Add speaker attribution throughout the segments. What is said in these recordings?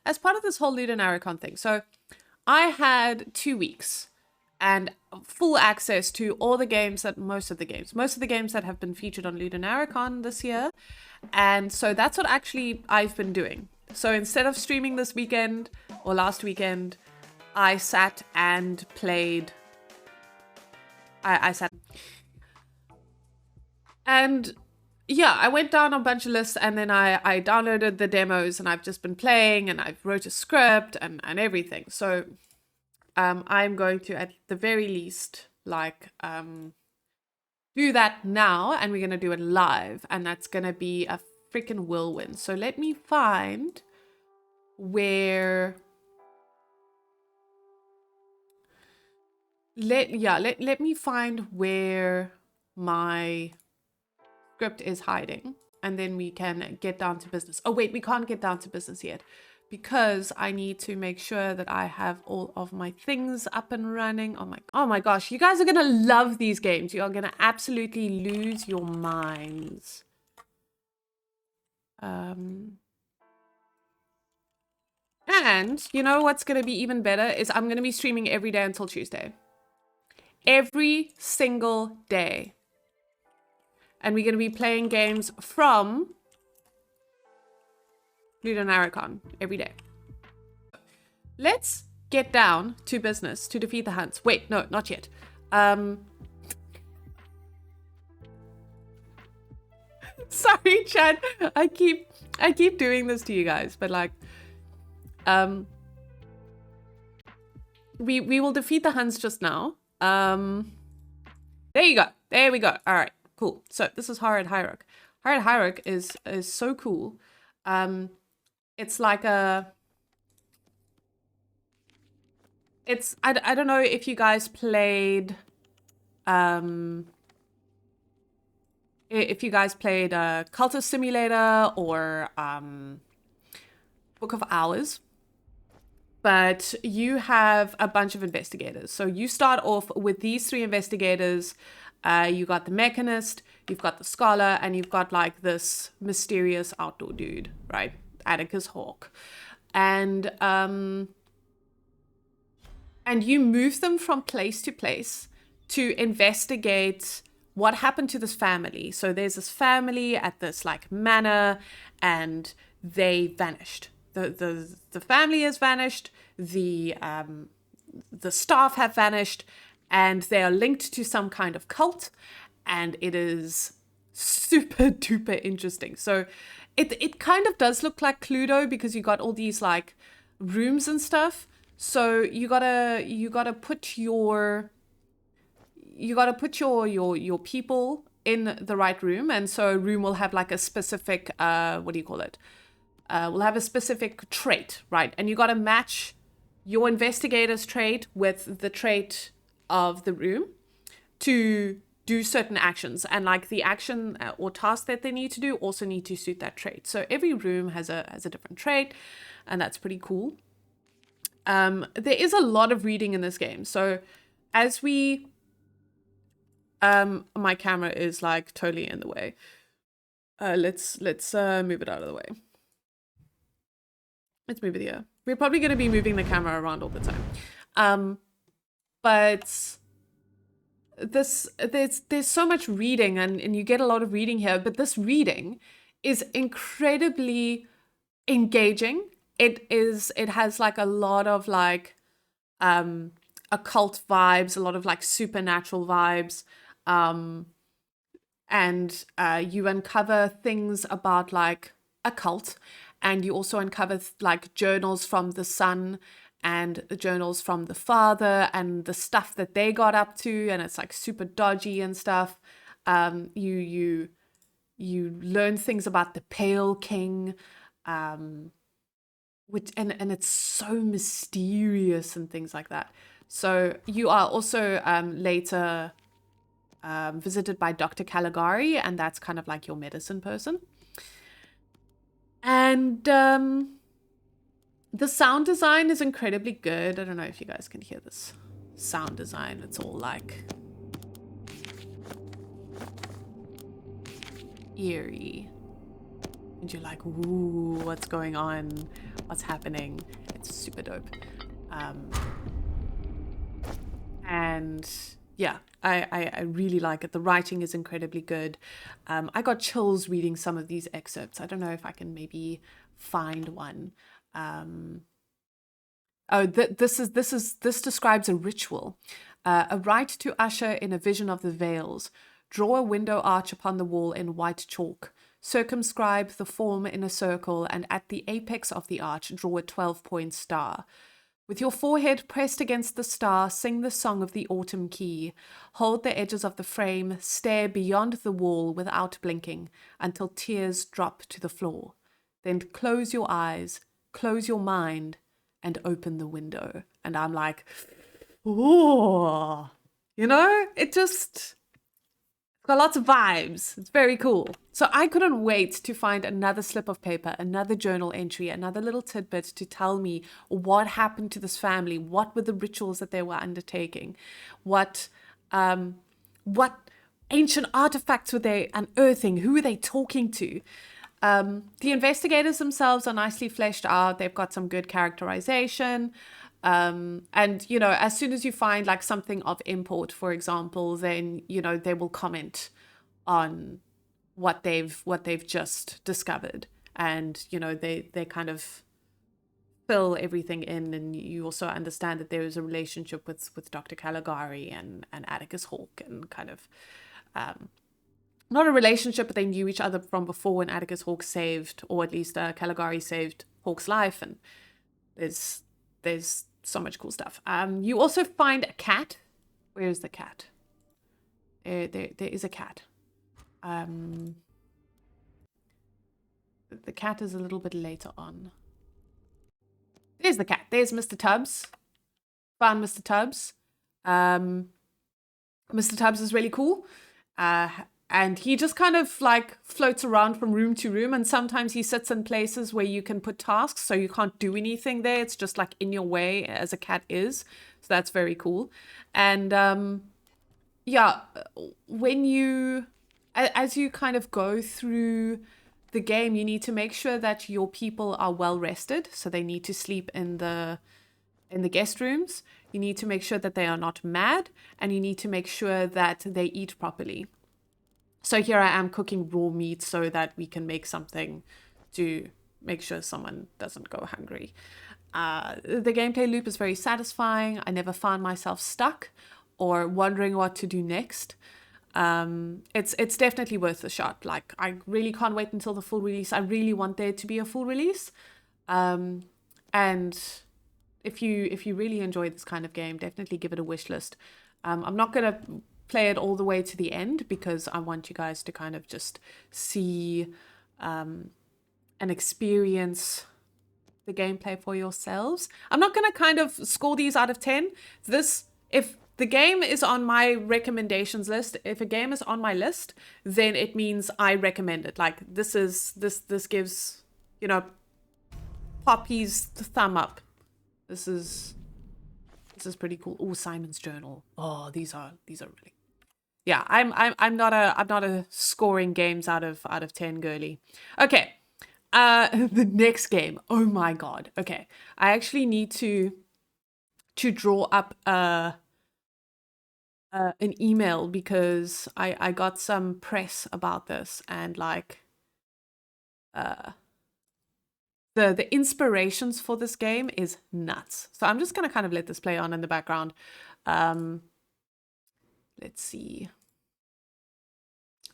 Speaker 1: as part of this whole LudoNarraCon thing, so I had 2 weeks and full access to all the games most of the games that have been featured on LudoNarraCon this year. And so that's what actually I've been doing. So instead of streaming this weekend or last weekend, I sat and played. I sat. And yeah, I went down a bunch of lists and then I downloaded the demos and I've just been playing and I've wrote a script and everything. So I'm going to, at the very least, do that now, and we're going to do it live, and that's going to be a freaking whirlwind. So let me find where... Let me find where my script is hiding, and then we can get down to business. Oh wait, we can't get down to business yet because I need to make sure that I have all of my things up and running. Oh my gosh, you guys are gonna love these games. You are gonna absolutely lose your minds. And you know what's gonna be even better is I'm gonna be streaming every day until Tuesday. Every single day. And we're going to be playing games from LudoNarraCon every day. Let's get down to business to defeat the Hunts. Wait, no, not yet. Sorry, Chad. I keep doing this to you guys, but we will defeat the Hunts just now. There you go. There we go. All right. Cool. So this is Highrook. Highrook is so cool. It's like a... It's... I don't know if you guys played... if you guys played Cultist Simulator or Book of Hours. But you have a bunch of investigators. So you start off with these 3 investigators. You got the mechanist, you've got the scholar, and you've got like this mysterious outdoor dude, right? Atticus Hawke. And you move them from place to place to investigate what happened to this family. So there's this family at this like manor, and they vanished. The family has vanished. The staff have vanished. And they are linked to some kind of cult, and it is super duper interesting. So it kind of does look like Cluedo because you got all these like rooms and stuff. So you gotta put your people in the right room, and so a room will have like a specific what do you call it? Will have a specific trait, right? And you gotta match your investigator's trait with the trait of the room to do certain actions, and like the action or task that they need to do also need to suit that trait. So every room has a different trait, and that's pretty cool. There is a lot of reading in this game. So as we my camera is like totally in the way. Let's move it out of the way. Let's move it here. We're probably going to be moving the camera around all the time. But there's so much reading, and you get a lot of reading here, but this reading is incredibly engaging. It has like a lot of like occult vibes, a lot of like supernatural vibes, and you uncover things about like a cult, and you also uncover like journals from the son and the journals from the father and the stuff that they got up to, and it's like super dodgy and stuff. You learn things about the Pale King, which and it's so mysterious and things like that. So you are also later visited by Dr. Caligari, and that's kind of like your medicine person. And the sound design is incredibly good. I don't know if you guys can hear this sound design. It's all like eerie And you're like, ooh, what's going on? What's happening? It's super dope. And yeah, I really like it. The writing is incredibly good. I got chills reading some of these excerpts. I don't know if I can maybe find one. This describes a ritual, a rite to usher in a vision of the veils. Draw a window arch upon the wall in white chalk. Circumscribe the form in a circle, and at the apex of the arch, draw a 12-point star. With your forehead pressed against the star, sing the song of the autumn key. Hold the edges of the frame, stare beyond the wall without blinking until tears drop to the floor. Then close your eyes, close your mind, and open the window. And I'm like, oh, it just got lots of vibes. It's very cool. So I couldn't wait to find another slip of paper, another journal entry, another little tidbit to tell me what happened to this family, what were the rituals that they were undertaking, what ancient artifacts were they unearthing, who were they talking to. The investigators themselves are nicely fleshed out. They've got some good characterization. And, as soon as you find like something of import, for example, then, they will comment on what they've just discovered. And, they kind of fill everything in. And you also understand that there is a relationship with Dr. Caligari and Atticus Hawke, and kind of, not a relationship, but they knew each other from before when Atticus Hawke saved, or at least Caligari saved Hawke's life. And there's so much cool stuff. You also find a cat. Where is the cat? There is a cat. The cat is a little bit later on. There's the cat. There's Mr. Tubbs. Found Mr. Tubbs. Mr. Tubbs is really cool. And he just kind of like floats around from room to room. And sometimes he sits in places where you can put tasks, so you can't do anything there. It's just like in your way, as a cat is. So that's very cool. And as you kind of go through the game, you need to make sure that your people are well rested. So they need to sleep in the guest rooms. You need to make sure that they are not mad. And you need to make sure that they eat properly. So here I am cooking raw meat so that we can make something to make sure someone doesn't go hungry. The gameplay loop is very satisfying. I never found myself stuck or wondering what to do next. It's definitely worth a shot. Like, I really can't wait until the full release. I really want there to be a full release. And if you really enjoy this kind of game, definitely give it a wish list. I'm not going to play it all the way to the end because I want you guys to kind of just see and experience the gameplay for yourselves. I'm not going to kind of score these out of 10. If the game is on my recommendations list, if a game is on my list, then it means I recommend it. Like, this gives, Poppy's the thumb up. This is pretty cool. Oh, Simon's journal. Oh, these are really. Yeah, I'm not a scoring games out of 10 girly. Okay. The next game. Oh my god. Okay. I actually need to draw up an email because I got some press about this, and like the inspirations for this game is nuts. So I'm just gonna kind of let this play on in the background. Let's see.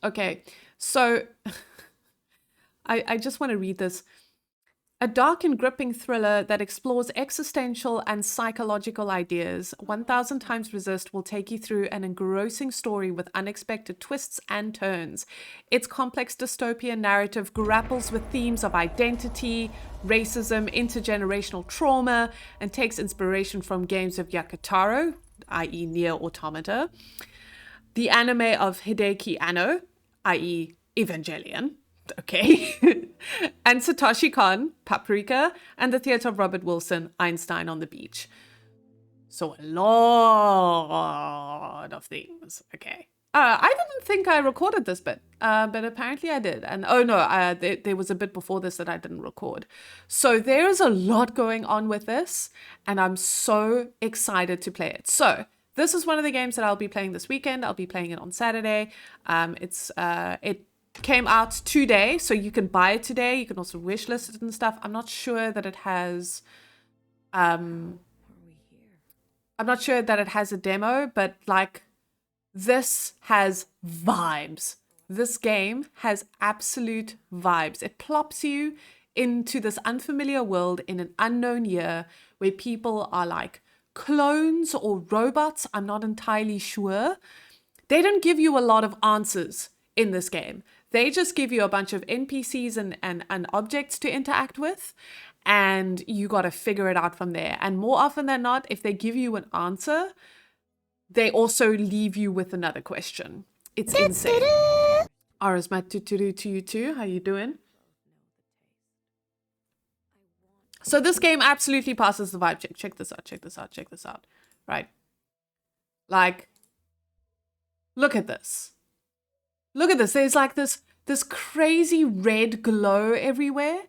Speaker 1: Okay, so I just want to read this. A dark and gripping thriller that explores existential and psychological ideas, 1000 Times Resist will take you through an engrossing story with unexpected twists and turns. Its complex dystopian narrative grapples with themes of identity, racism, intergenerational trauma, and takes inspiration from games of Yakutaro, i.e. Nier Automata, the anime of Hideki Anno, i.e. Evangelion, okay, and Satoshi Kon, Paprika, and the theater of Robert Wilson, Einstein on the Beach. So a lot of things, okay. I didn't think I recorded this bit, but apparently I did. And oh no, there was a bit before this that I didn't record. So there is a lot going on with this, and I'm so excited to play it. So this is one of the games that I'll be playing this weekend. I'll be playing it on Saturday. It came out today, so you can buy it today. You can also wishlist it and stuff. I'm not sure that it has a demo, but like, this has vibes. This game has absolute vibes. It plops you into this unfamiliar world in an unknown year where people are like clones or robots. I'm not entirely sure. They don't give you a lot of answers in this game. They just give you a bunch of NPCs and objects to interact with, and you got to figure it out from there. And more often than not, if they give you an answer, they also leave you with another question. It's insane. Arismat to you too. How you doing? So this game absolutely passes the vibe check. Check this out. Right. Like, look at this. There's like this crazy red glow everywhere,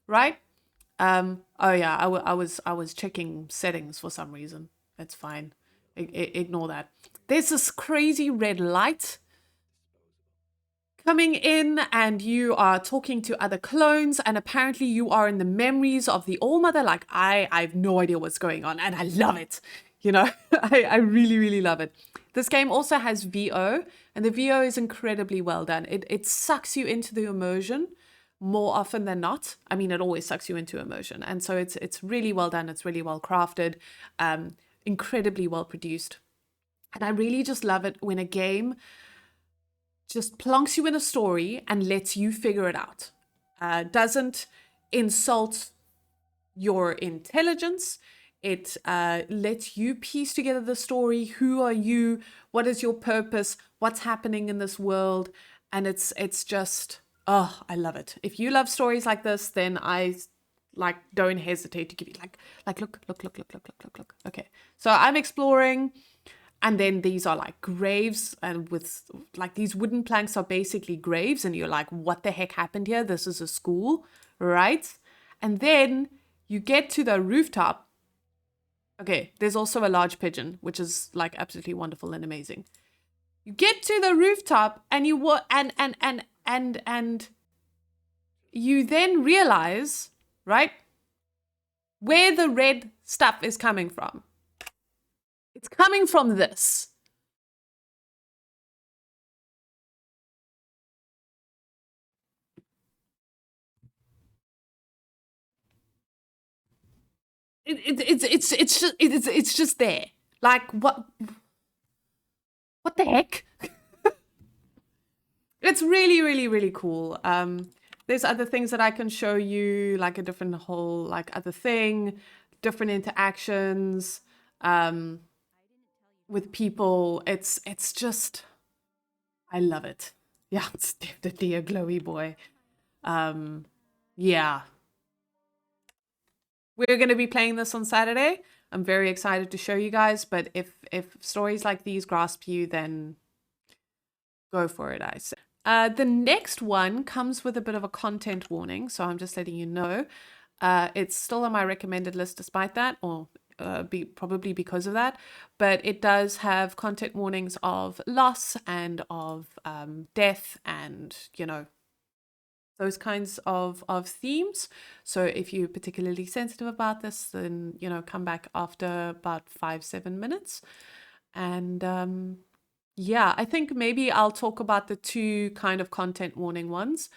Speaker 1: right? Oh yeah, I was checking settings for some reason. It's fine. Ignore that. There's this crazy red light coming in, and you are talking to other clones, and apparently you are in the memories of the All-Mother. Like, I have no idea what's going on, and I love it. You know, I really, really love it. This game also has VO, and the VO is incredibly well done. It sucks you into the immersion more often than not. I mean, it always sucks you into immersion, and so it's really well done. It's really well crafted. Incredibly well produced. And I really just love it when a game just plonks you in a story and lets you figure it out. Doesn't insult your intelligence. It lets you piece together the story. Who are you? What is your purpose? What's happening in this world? And it's just, oh, I love it. If you love stories like this, then I like don't hesitate to give you like look. Okay, so I'm exploring, and then these are like graves, and with like these wooden planks are basically graves, and you're like, what the heck happened here? This is a school, right? And then you get to the rooftop. Okay, there's also a large pigeon, which is like absolutely wonderful and amazing. You get to the rooftop, and and you then realize, right, where the red stuff is coming from. It's coming from this. It's just there. Like, what the heck? It's really, really, really cool. There's other things that I can show you, like a different whole, like other thing, different interactions with people. It's just, I love it. Yeah, it's definitely a glowy boy. Yeah. We're going to be playing this on Saturday. I'm very excited to show you guys, but if stories like these grasp you, then go for it, I say. The next one comes with a bit of a content warning, so I'm just letting you know. It's still on my recommended list despite that, or probably because of that, but it does have content warnings of loss and of death and, you know, those kinds of themes. So if you're particularly sensitive about this, then, you know, come back after about 5-7 minutes. And yeah, I think maybe I'll talk about the two kind of content warning ones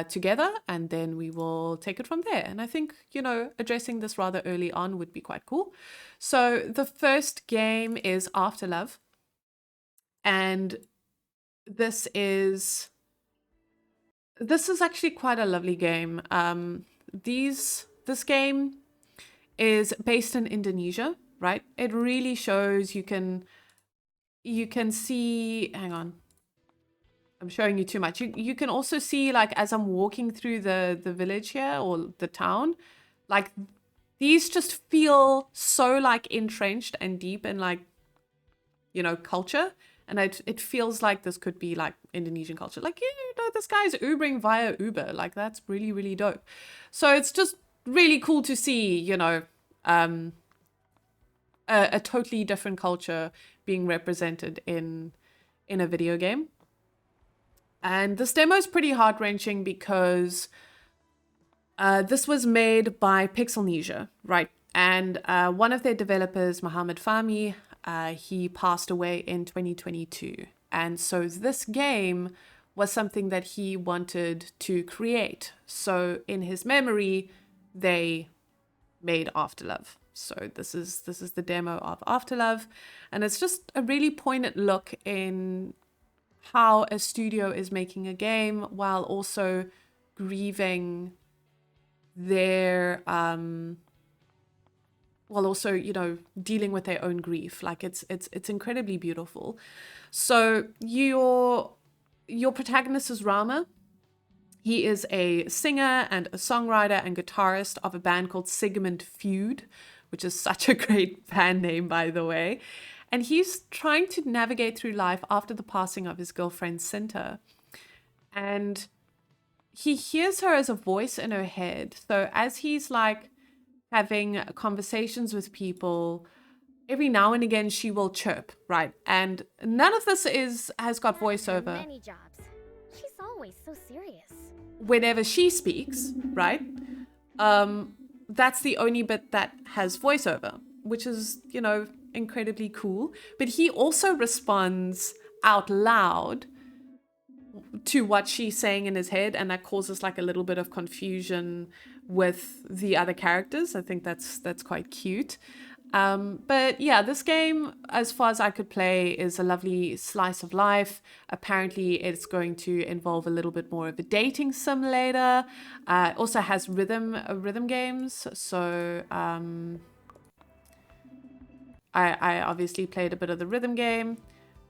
Speaker 1: together, and then we will take it from there. And I think, you know, addressing this rather early on would be quite cool. So the first game is Afterlove, and this is actually quite a lovely game. This game is based in Indonesia, right? It really shows you can see, hang on, I'm showing you too much. You can also see, like, as I'm walking through the village here, or the town, like, these just feel so like entrenched and deep in, like, you know, culture. And it feels like this could be like Indonesian culture. Like, this guy's Ubering via Uber. Like, that's really, really dope. So it's just really cool to see, a totally different culture being represented in a video game. And this demo is pretty heart-wrenching because this was made by Pixelnesia, right? And one of their developers, Mohammed Fahmy, he passed away in 2022. And so this game was something that he wanted to create. So in his memory, they made Afterlove. So this is the demo of Afterlove. And it's just a really poignant look in how a studio is making a game while also grieving their while also dealing with their own grief. Like it's incredibly beautiful. So your protagonist is Rama. He is a singer and a songwriter and guitarist of a band called Sigmund Feud, which is such a great band name, by the way. And he's trying to navigate through life after the passing of his girlfriend, Cinta. And he hears her as a voice in her head. So as he's like having conversations with people, every now and again she will chirp, right? And none of this has got voiceover.
Speaker 2: Many jobs. She's always so serious.
Speaker 1: Whenever she speaks, right? That's the only bit that has voiceover, which is, incredibly cool. But he also responds out loud to what she's saying in his head, and that causes like a little bit of confusion with the other characters. I think that's quite cute. But yeah, this game, as far as I could play, is a lovely slice of life. Apparently, it's going to involve a little bit more of a dating sim later. It also has rhythm games. So I obviously played a bit of the rhythm game,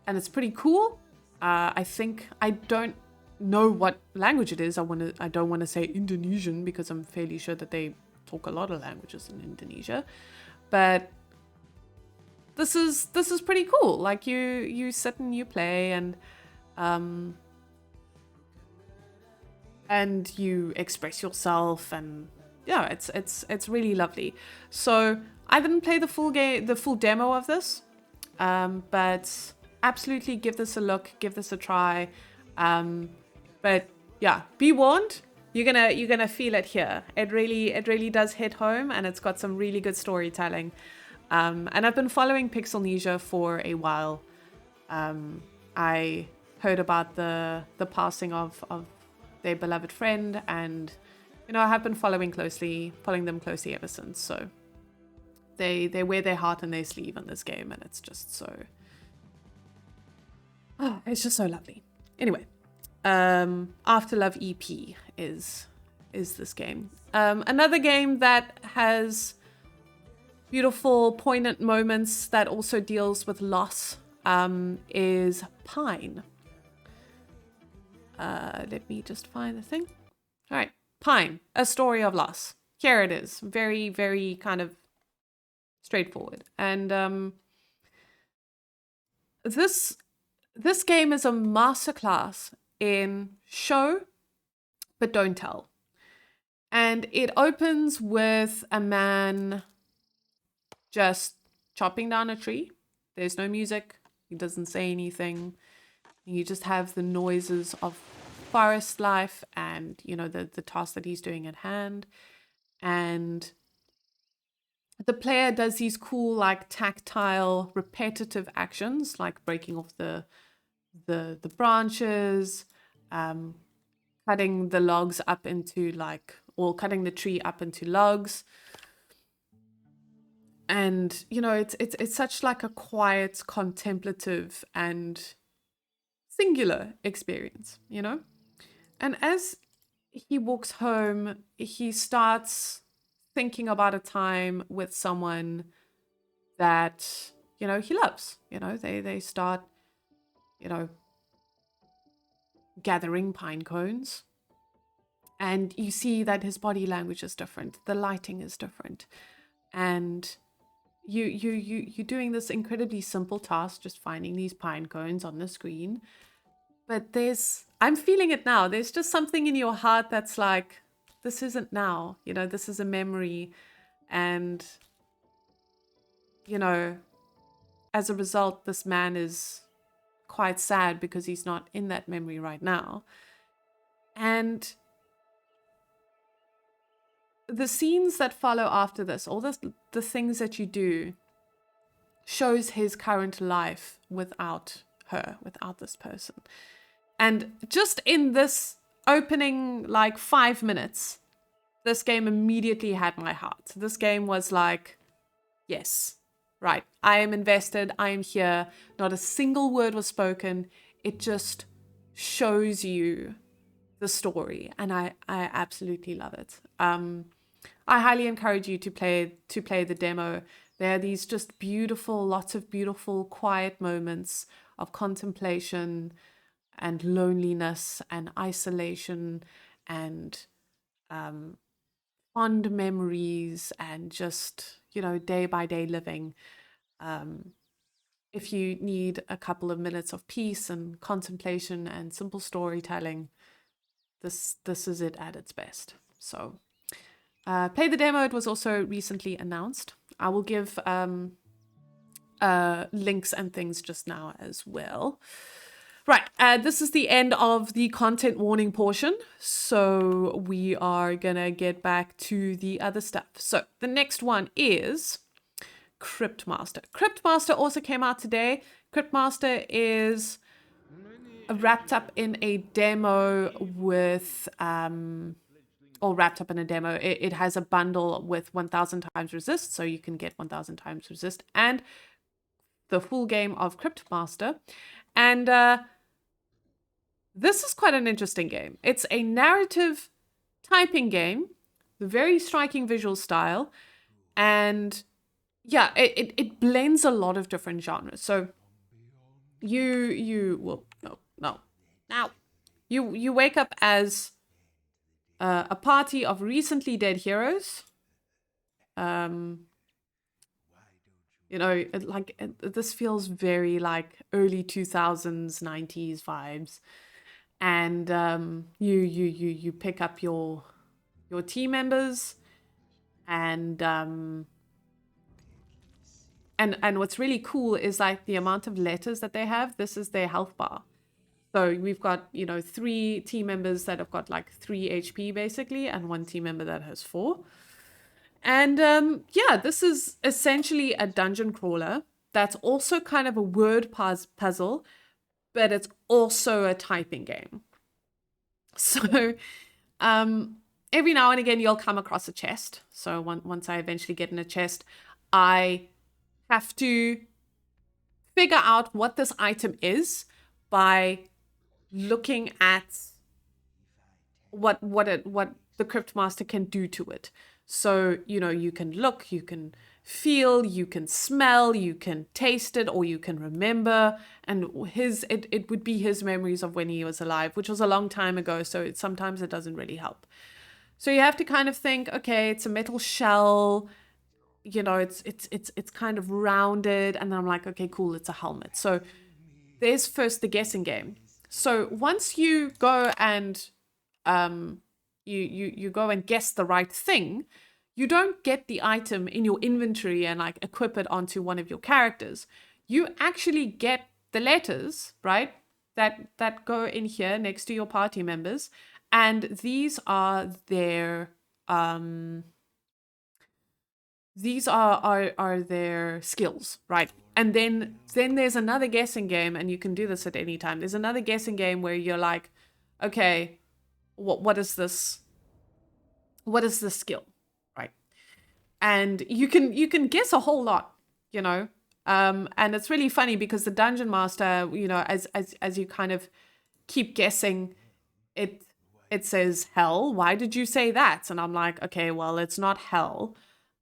Speaker 1: and it's pretty cool. I think I don't know what language it is. I don't want to say Indonesian because I'm fairly sure that they talk a lot of languages in Indonesia. But this is pretty cool. Like you sit and you play and you express yourself, and yeah, it's really lovely. So I didn't play the full demo of this, but absolutely give this a look, give this a try. But yeah, be warned. You're gonna feel it here. It really does hit home, and it's got some really good storytelling. And I've been following Pixelnesia for a while. I heard about the passing of their beloved friend, and I have been following them closely ever since. So they wear their heart on their sleeve in this game, and it's just so it's just so lovely. Anyway, Afterlove EP is this game. Another game that has beautiful, poignant moments that also deals with loss is Pine. Let me just find the thing. All right, Pine, A Story of Loss. Here it is. Very, very kind of straightforward. And this game is a masterclass in show, but don't tell. And it opens with a man just chopping down a tree. There's no music. He doesn't say anything. You just have the noises of forest life and, the task that he's doing at hand. And the player does these cool, like, tactile, repetitive actions, like breaking off the branches, cutting the logs up into or cutting the tree up into logs. And, it's such like a quiet, contemplative and singular experience, And as he walks home, he starts thinking about a time with someone that, he loves. They start, gathering pine cones. And you see that his body language is different. The lighting is different. And, you're doing this incredibly simple task, just finding these pine cones on the screen. But I'm feeling it now. There's just something in your heart that's like, this isn't now. This is a memory. And, as a result, this man is quite sad because he's not in that memory right now. And the scenes that follow after this, all the things that you do, shows his current life without her, without this person. And just in this opening 5 minutes, this game immediately had my heart. This game was like, yes, right, I am invested, I am here. Not a single word was spoken. It just shows you the story, and I absolutely love it. I highly encourage you to play the demo. There are these just lots of beautiful, quiet moments of contemplation and loneliness and isolation and fond memories and just, day by day living. If you need a couple of minutes of peace and contemplation and simple storytelling, this is it at its best. So play the demo. It was also recently announced. I will give links and things just now as well. Right, this is the end of the content warning portion, so we are gonna get back to the other stuff. So the next one is Cryptmaster. Cryptmaster also came out today. Cryptmaster is wrapped up in a demo with, wrapped up in a demo. It has a bundle with 1000 times resist, so you can get 1000 times resist and the full game of Cryptmaster. And this is quite an interesting game. It's a narrative typing game, very striking visual style, and yeah, it blends a lot of different genres. So you wake up as a party of recently dead heroes. This feels very like early 2000s, 90s vibes. And you pick up your team members, and what's really cool is the amount of letters that they have. This is their health bar. So we've got 3 team members that have got 3 HP basically, and 1 team member that has 4. And this is essentially a dungeon crawler that's also kind of a word puzzle, but it's also a typing game. So every now and again, you'll come across a chest. So once I eventually get in a chest, I have to figure out what this item is by looking at what the Cryptmaster can do to it. So, you can look, you can feel, you can smell, you can taste it, or you can remember. And it would be his memories of when he was alive, which was a long time ago. So sometimes it doesn't really help. So you have to kind of think, okay, it's a metal shell, it's kind of rounded. And then I'm like, okay, cool, it's a helmet. So there's first the guessing game. So once you go and you go and guess the right thing, you don't get the item in your inventory and equip it onto one of your characters. You actually get the letters, right? That go in here next to your party members, and these are their their skills, right? And then there's another guessing game, and you can do this at any time. There's another guessing game where you're like, okay, what is this? What is this skill, right? And you can guess a whole lot, and it's really funny because the dungeon master, as you kind of keep guessing, it says hell. Why did you say that? And I'm like, okay, well, it's not hell.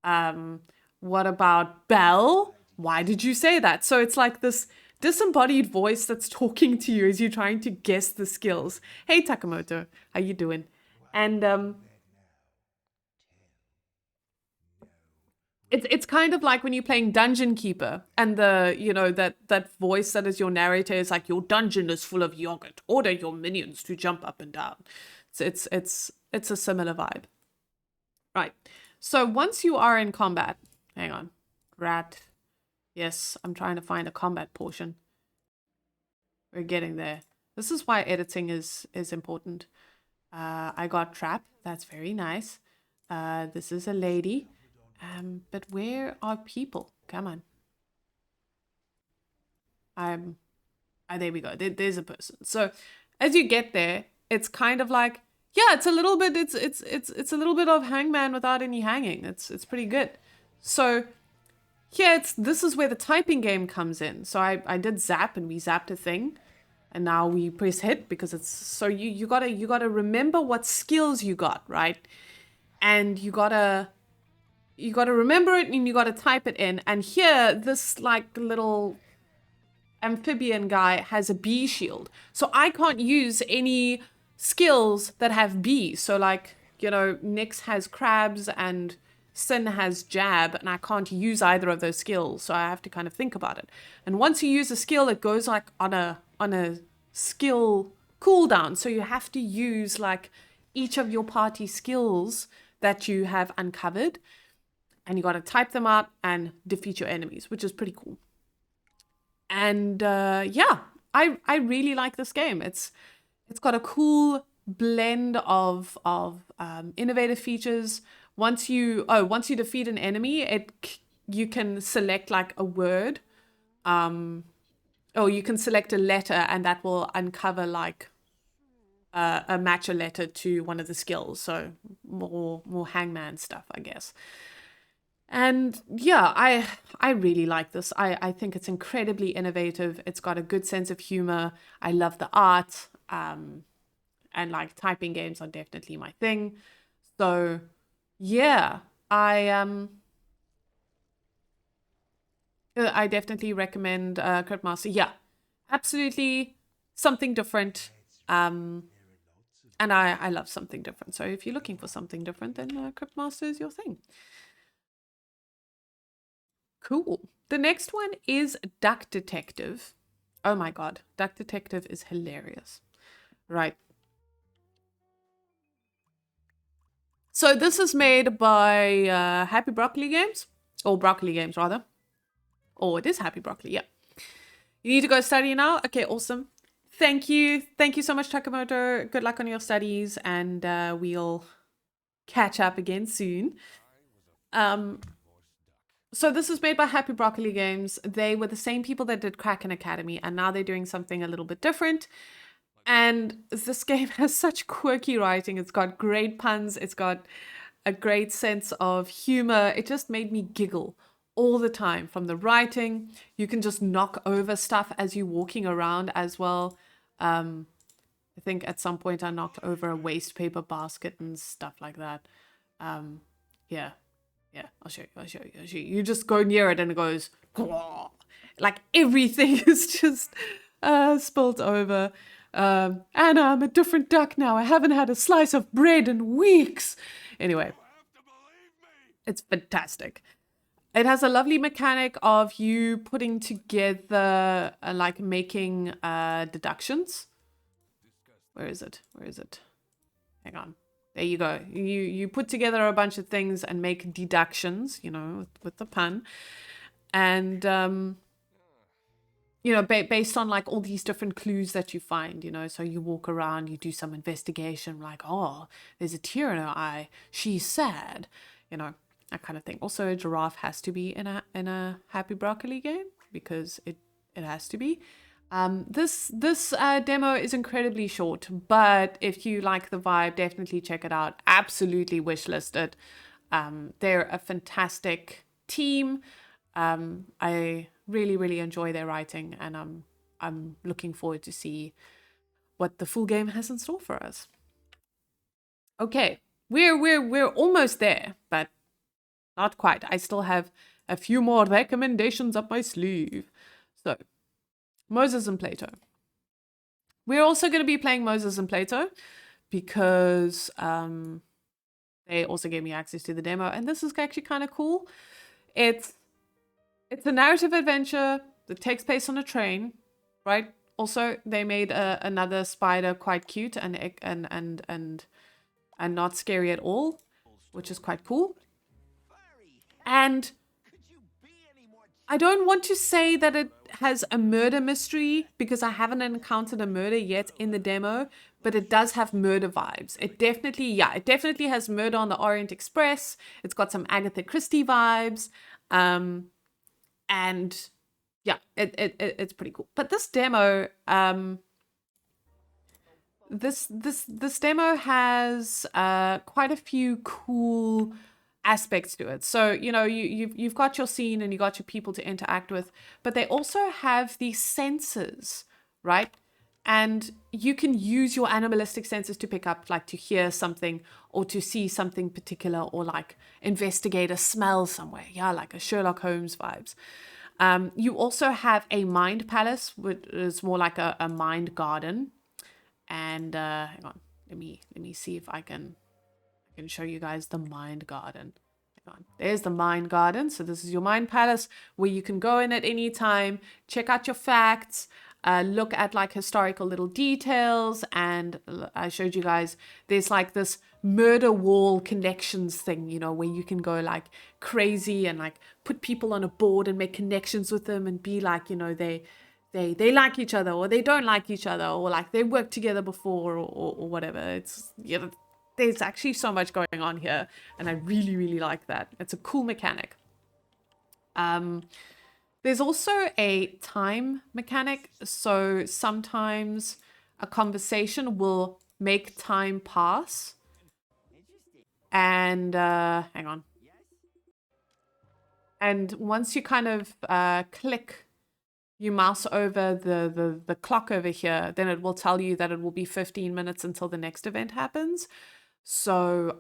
Speaker 1: What about bell? Why did you say that? So it's like this disembodied voice that's talking to you as you're trying to guess the skills. Hey, Takamoto, how you doing? And it's kind of like when you're playing Dungeon Keeper and the, that voice that is your narrator is like, your dungeon is full of yogurt. Order your minions to jump up and down. So it's a similar vibe. Right. So once you are in combat, hang on, rat. Yes, I'm trying to find a combat portion. We're getting there. This is why editing is important. I got trap. That's very nice. This is a lady. But where are people? Come on. There we go. There's a person. So as you get there, it's kind of like, yeah, it's a little bit, it's a little bit of Hangman without any hanging. It's pretty good. So here this is where the typing game comes in. So I did zap and we zapped a thing. And now we press hit because it's so you gotta remember what skills you got, right? And you gotta remember it and you gotta type it in. And here, this like little amphibian guy has a bee shield. So I can't use any skills that have bees. So like, Nyx has crabs and Sin has jab, and I can't use either of those skills. So I have to kind of think about it. And once you use a skill, it goes like on a skill cooldown. So you have to use like each of your party skills that you have uncovered, and you got to type them out and defeat your enemies, which is pretty cool. And yeah, I really like this game. It's got a cool blend of innovative features. Once you defeat an enemy, you can select like a word, or you can select a letter, and that will uncover like a match a letter to one of the skills. So more hangman stuff, I guess. And yeah, I really like this. I think it's incredibly innovative. It's got a good sense of humor. I love the art. And like typing games are definitely my thing. So yeah, I definitely recommend Cryptmaster. Yeah, absolutely something different. And I love something different. So if you're looking for something different, then Cryptmaster is your thing. Cool. The next one is Duck Detective. Oh my god, Duck Detective is hilarious. Right. So this is made by Happy Broccoli Games, or Broccoli Games rather. Oh, it is Happy Broccoli, yeah. You need to go study now? Okay, awesome. Thank you. Thank you so much, Takamoto. Good luck on your studies, and we'll catch up again soon. So this is made by Happy Broccoli Games. They were the same people that did Kraken Academy, and now they're doing something a little bit different. And this game has such quirky writing. It's got great puns. It's got a great sense of humor. It just made me giggle all the time from the writing. You can just knock over stuff as you're walking around as well. I think at some point I knocked over a waste paper basket and stuff like that. Yeah, I'll show you. You just go near it and it goes, like everything is just spilled over. Anna, I'm a different duck now. I haven't had a slice of bread in weeks. Anyway, it's fantastic. It has a lovely mechanic of you putting together, like making deductions. Where is it? Hang on. There you go. You put together a bunch of things and make deductions, with the pun. And, based on like all these different clues that you find, so you walk around, you do some investigation, like, oh, there's a tear in her eye. She's sad, that kind of thing. Also, a giraffe has to be in a Happy Broccoli game because it has to be. This demo is incredibly short, but if you like the vibe, definitely check it out. Absolutely wishlist it. They're a fantastic team. I really, really enjoy their writing, and I'm looking forward to see what the full game has in store for us. Okay, we're almost there, but not quite. I still have a few more recommendations up my sleeve. So, Moses and Plato. We're also going to be playing Moses and Plato because they also gave me access to the demo, and this is actually kind of cool. It's a narrative adventure that takes place on a train, right? Also, they made another spider quite cute and not scary at all, which is quite cool. And I don't want to say that it has a murder mystery because I haven't encountered a murder yet in the demo, but it does have murder vibes. It definitely has Murder on the Orient Express. It's got some Agatha Christie vibes. And yeah, it's pretty cool. But this demo, this demo has quite a few cool aspects to it. So, you know, you've got your scene and you got your people to interact with, but they also have these senses, right? And you can use your animalistic senses to pick up, like to hear something or to see something particular, or like investigate a smell somewhere. Yeah, like a Sherlock Holmes vibes. You also have a mind palace, which is more like a mind garden. And hang on, let me see if I can show you guys the mind garden. Hang on. There's the mind garden. So this is your mind palace where you can go in at any time, check out your facts, look at like historical little details. And I showed you guys, there's like this murder wall connections thing, you know, where you can go like crazy and like put people on a board and make connections with them and be like, you know, they like each other or they don't like each other, or like they worked together before, or whatever. It's, you know, there's actually so much going on here, and I really, really like that. It's a cool mechanic. There's also a time mechanic. So sometimes a conversation will make time pass. And hang on. And once you kind of click, you mouse over the clock over here, then it will tell you that it will be 15 minutes until the next event happens. So,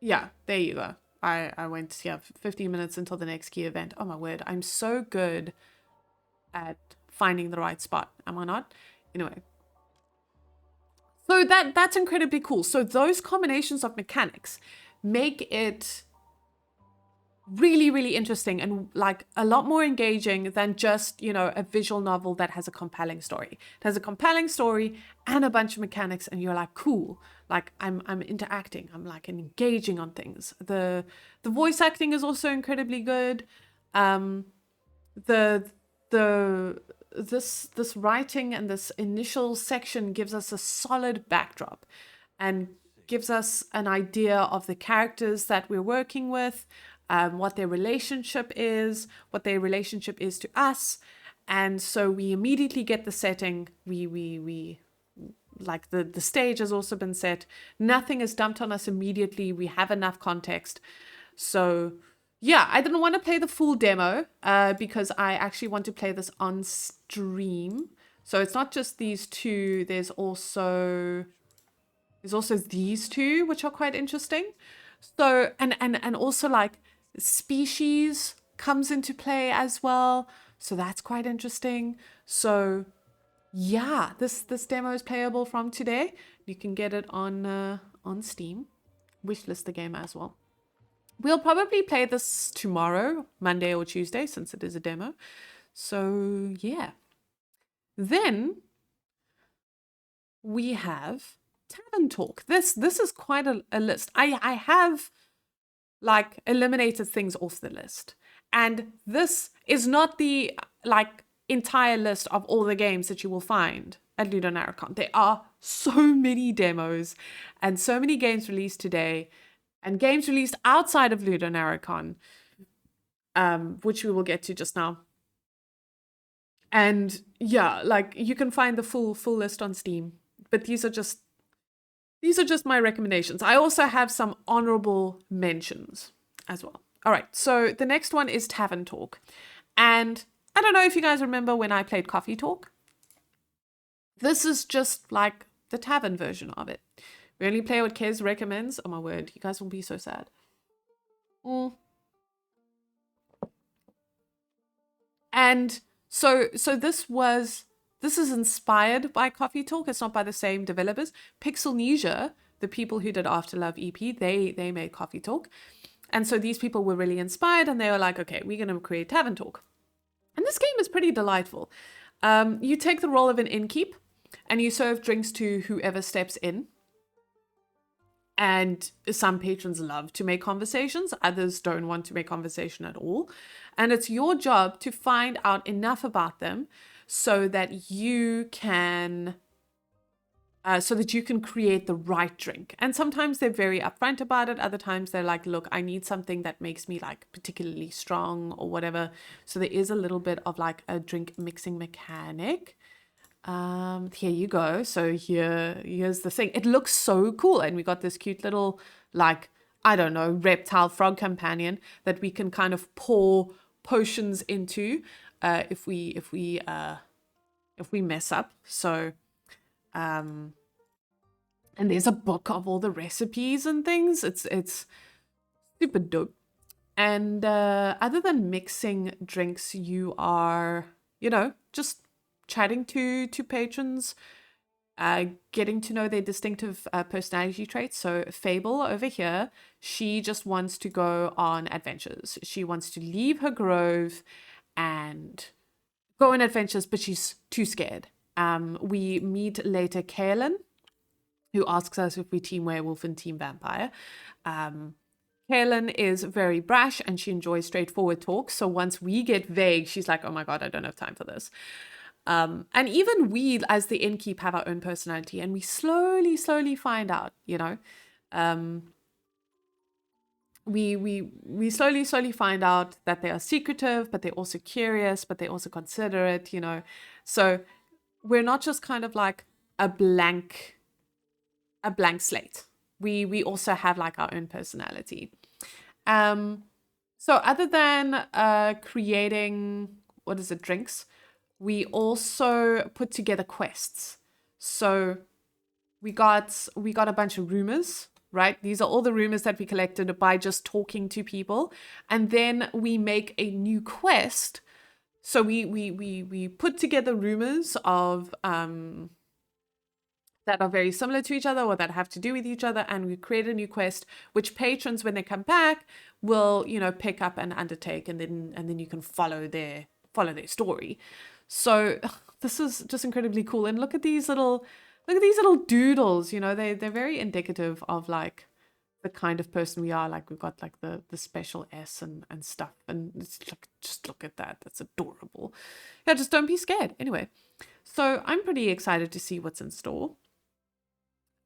Speaker 1: yeah, there you go. I went, 15 minutes until the next key event. Oh my word, I'm so good at finding the right spot, am I not? Anyway. So that's incredibly cool. So those combinations of mechanics make it really, really interesting and like a lot more engaging than just, you know, a visual novel that has a compelling story. It has a compelling story and a bunch of mechanics, and you're like, cool. Like I'm interacting. I'm like engaging on things. The voice acting is also incredibly good. This writing and this initial section gives us a solid backdrop and gives us an idea of the characters that we're working with. What their relationship is to us. And so we immediately get the setting. We like the stage has also been set. Nothing is dumped on us immediately. We have enough context. So yeah, I didn't want to play the full demo because I actually want to play this on stream. So it's not just these two. There's also these two, which are quite interesting. So and also like species comes into play as well, so that's quite interesting. So yeah, this demo is playable from today. You can get it on Steam. Wishlist the game as well. We'll probably play this tomorrow, Monday or Tuesday, since it is a demo. So yeah, then we have Tavern Talk. This is quite a list. I have like eliminated things off the list. And this is not the like entire list of all the games that you will find at LudoNarraCon. There are so many demos and so many games released today and games released outside of LudoNarraCon, which we will get to just now. And yeah, like you can find the full list on Steam, but these are just my recommendations. I also have some honorable mentions as well. All right, so the next one is Tavern Talk. And I don't know if you guys remember when I played Coffee Talk. This is just like the tavern version of it. We only play what Kez recommends. Oh my word, you guys will be so sad. And so this is inspired by Coffee Talk. It's not by the same developers. Pixelnesia, the people who did Afterlove EP, they made Coffee Talk. And so these people were really inspired, and they were like, okay, we're going to create Tavern Talk. And this game is pretty delightful. You take the role of an innkeep, and you serve drinks to whoever steps in. And some patrons love to make conversations. Others don't want to make conversation at all. And it's your job to find out enough about them so that you can create the right drink. And sometimes they're very upfront about it. Other times they're like, look, I need something that makes me like particularly strong or whatever. So there is a little bit of like a drink mixing mechanic. Here you go. So here's the thing. It looks so cool. And we got this cute little, like, I don't know, reptile frog companion that we can kind of pour potions into if we mess up. So and there's a book of all the recipes and things. It's super dope. And other than mixing drinks, you are, just chatting to patrons, getting to know their distinctive personality traits. So Fable over here, she just wants to go on adventures. She wants to leave her grove and go on adventures, but she's too scared. We meet later Kaelin, who asks us if we team werewolf and team vampire. Kaelin is very brash and she enjoys straightforward talk. So once we get vague, she's like, oh my God, I don't have time for this. And even we, as the innkeep, have our own personality, and we slowly find out, we slowly find out that they are secretive, but they're also curious, but they're also considerate, So we're not just kind of like a blank slate. We also have like our own personality. So other than creating, drinks, we also put together quests. So we got a bunch of rumors, right? These are all the rumors that we collected by just talking to people. And then we make a new quest. So we put together rumors of that are very similar to each other or that have to do with each other, and we create a new quest which patrons, when they come back, will pick up and undertake, and then you can follow their story. So this is just incredibly cool. And look at these little doodles, they're very indicative of like the kind of person we are. Like we've got like the special S and stuff, and it's like, just look at that, that's adorable. Yeah, just don't be scared. Anyway, so I'm pretty excited to see what's in store,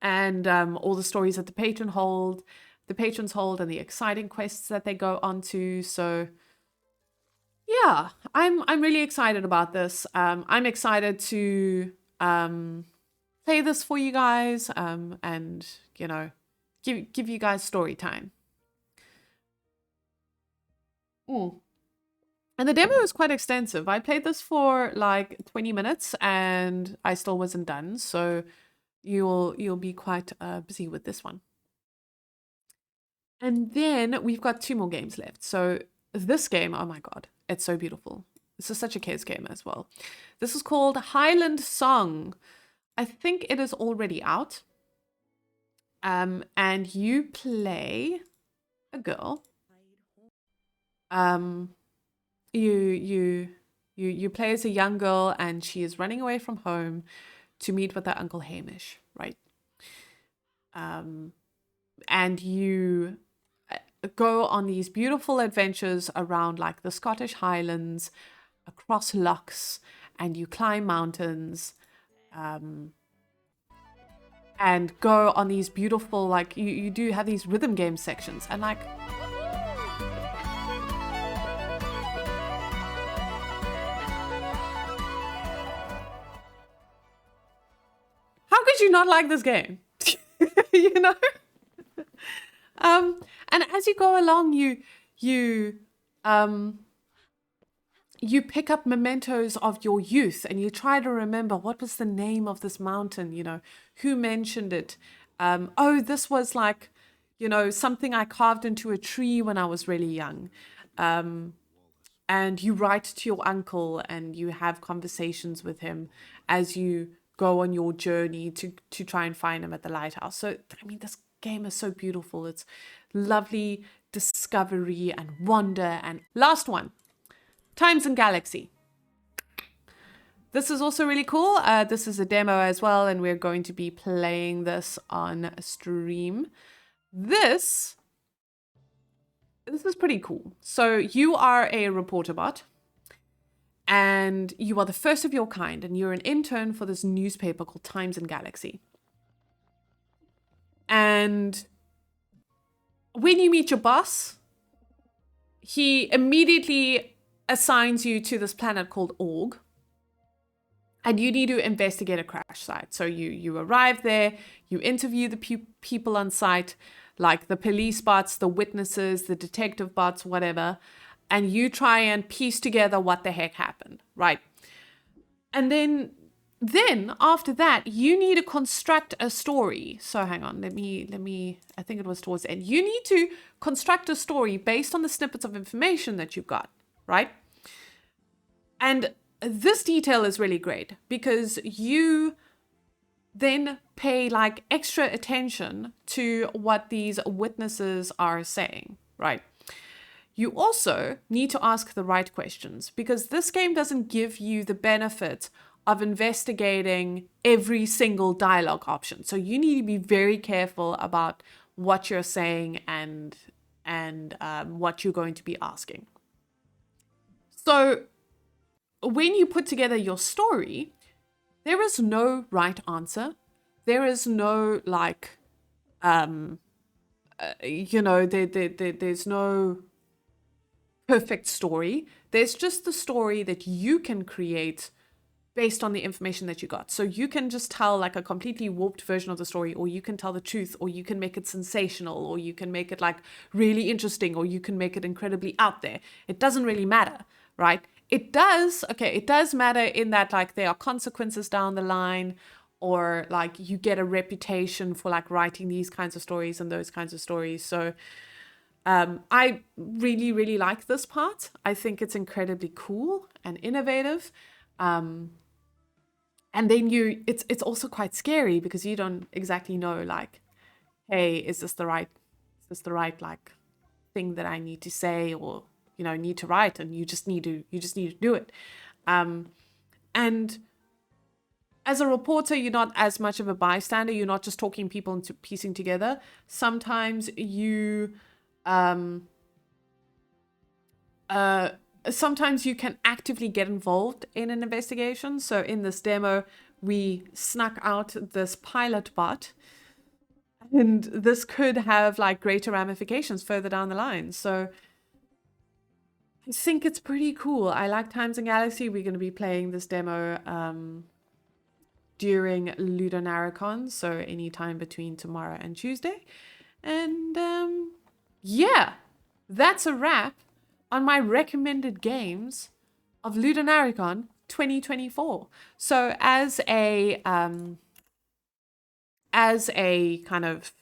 Speaker 1: and all the stories that the patrons hold, and the exciting quests that they go on to. So yeah, I'm really excited about this. I'm excited to play this for you guys, and give you guys story time. And the demo is quite extensive. I played this for like 20 minutes and I still wasn't done. So you'll be quite busy with this one. And then we've got 2 more games left. So this game, oh my God, it's so beautiful. This is such a kids game as well. This is called Highland Song. I think it is already out. And you play a girl. You play as a young girl, and she is running away from home to meet with her Uncle Hamish, right? And you go on these beautiful adventures around like the Scottish Highlands, across lochs, and you climb mountains, and go on these beautiful, like you do have these rhythm game sections, and like how could you not like this game? And as you go along, you pick up mementos of your youth, and you try to remember, what was the name of this mountain, who mentioned it. This was like, something I carved into a tree when I was really young. And you write to your uncle, and you have conversations with him as you go on your journey to try and find him at the lighthouse. So, I mean, this game is so beautiful. It's lovely discovery and wonder. And last one, Times and Galaxy. This is also really cool. This is a demo as well, and we're going to be playing this on stream. This is pretty cool. So you are a reporter bot, and you are the first of your kind, and you're an intern for this newspaper called Times and Galaxy. And when you meet your boss, he immediately assigns you to this planet called Org. And you need to investigate a crash site. So you arrive there, you interview the people on site, like the police bots, the witnesses, the detective bots, whatever. And you try and piece together what the heck happened, right? And then after that, you need to construct a story. So hang on, let me, I think it was towards the end. You need to construct a story based on the snippets of information that you've got, right? And this detail is really great because you then pay like extra attention to what these witnesses are saying, right? You also need to ask the right questions because this game doesn't give you the benefit of investigating every single dialogue option. So you need to be very careful about what you're saying and what you're going to be asking. So when you put together your story, there is no right answer. There is no like, there's no perfect story. There's just the story that you can create based on the information that you got. So you can just tell like a completely warped version of the story, or you can tell the truth, or you can make it sensational, or you can make it like really interesting, or you can make it incredibly out there. It doesn't really matter, right? It does matter in that like there are consequences down the line, or like you get a reputation for like writing these kinds of stories and those kinds of stories. So I really, really like this part. I think it's incredibly cool and innovative. And then it's also quite scary because you don't exactly know like, hey, is this the right like thing that I need to say or need to write, and you just need to do it. And as a reporter, you're not as much of a bystander. You're not just talking people into piecing together. Sometimes you can actively get involved in an investigation. So in this demo, we snuck out this pilot bot, and this could have like greater ramifications further down the line. So I think it's pretty cool. I like Times and Galaxy. We're going to be playing this demo during LudoNarraCon, so anytime between tomorrow and Tuesday. And yeah, that's a wrap on my recommended games of LudoNarraCon 2024. So as a kind of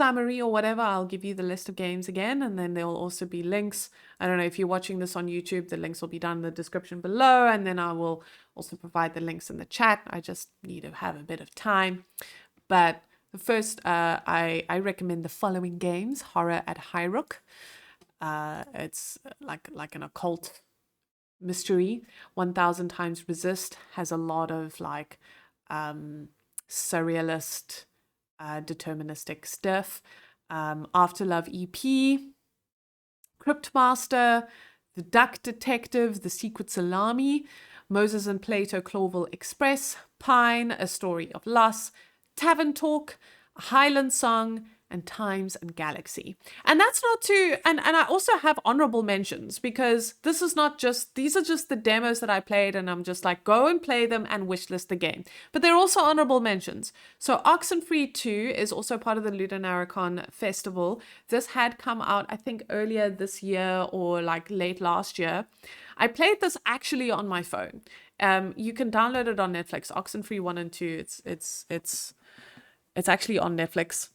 Speaker 1: summary or whatever, I'll give you the list of games again, and then there will also be links. I don't know if you're watching this on YouTube, the links will be down in the description below, and then I will also provide the links in the chat. I just need to have a bit of time. But the first, I recommend the following games: Horror at Highrook. It's like an occult mystery. 1000 Times Resist has a lot of like surrealist, deterministic stuff. Afterlove EP, Cryptmaster, The Duck Detective, The Secret Salami, Moses and Plato, Clawville Express, Pine, A Story of Loss, Tavern Talk, Highland Song, and Times and Galaxy. And that's not too, and I also have honorable mentions because these are just the demos that I played, and I'm just like, go and play them and wishlist the game. But they're also honorable mentions. So Oxenfree 2 is also part of the LudoNarraCon festival. This had come out, I think, earlier this year or like late last year. I played this actually on my phone. You can download it on Netflix. Oxenfree 1 and 2, it's actually on Netflix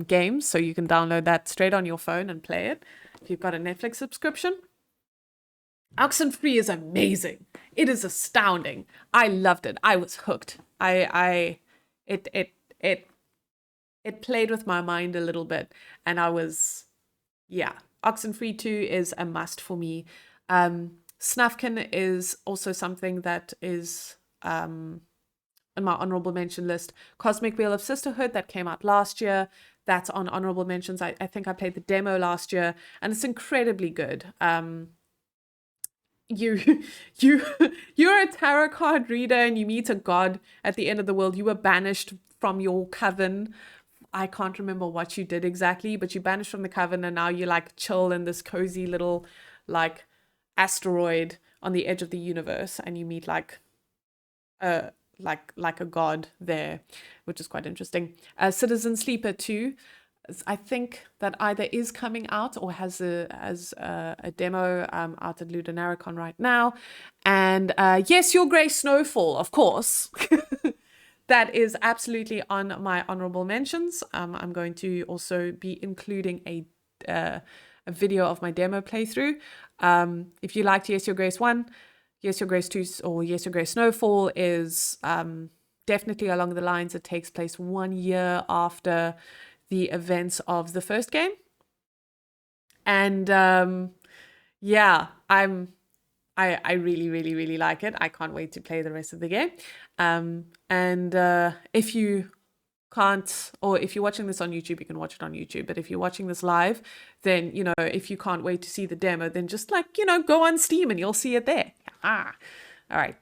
Speaker 1: games, so you can download that straight on your phone and play it if you've got a Netflix subscription. Oxenfree is amazing. It is astounding. I loved it. I was hooked. It it played with my mind a little bit, and I was, yeah, Oxenfree 2 is a must for me. Snufkin is also something that is on my honorable mention list. Cosmic Wheel of Sisterhood, that came out last year. That's on honorable mentions. I think I played the demo last year, and it's incredibly good. You're a tarot card reader and you meet a god at the end of the world. You were banished from your coven. I can't remember what you did exactly, but you banished from the coven, and now you like chill in this cozy little like asteroid on the edge of the universe, and you meet like a god there, which is quite interesting. Citizen Sleeper 2, I think that either is coming out or has a demo out at LudoNarraCon right now. And yes, Your Grace Snowfall, of course. That is absolutely on my honorable mentions. I'm going to also be including a video of my demo playthrough. If you liked Yes, Your Grace 1, Yes, Your Grace 2, or Yes, Your Grace Snowfall is definitely along the lines. It takes place 1 year after the events of the first game. And yeah, I really, really, really like it. I can't wait to play the rest of the game. And if you can't, or if you're watching this on YouTube, you can watch it on YouTube. But if you're watching this live, then, you know, if you can't wait to see the demo, then just like, you know, go on Steam and you'll see it there. All right.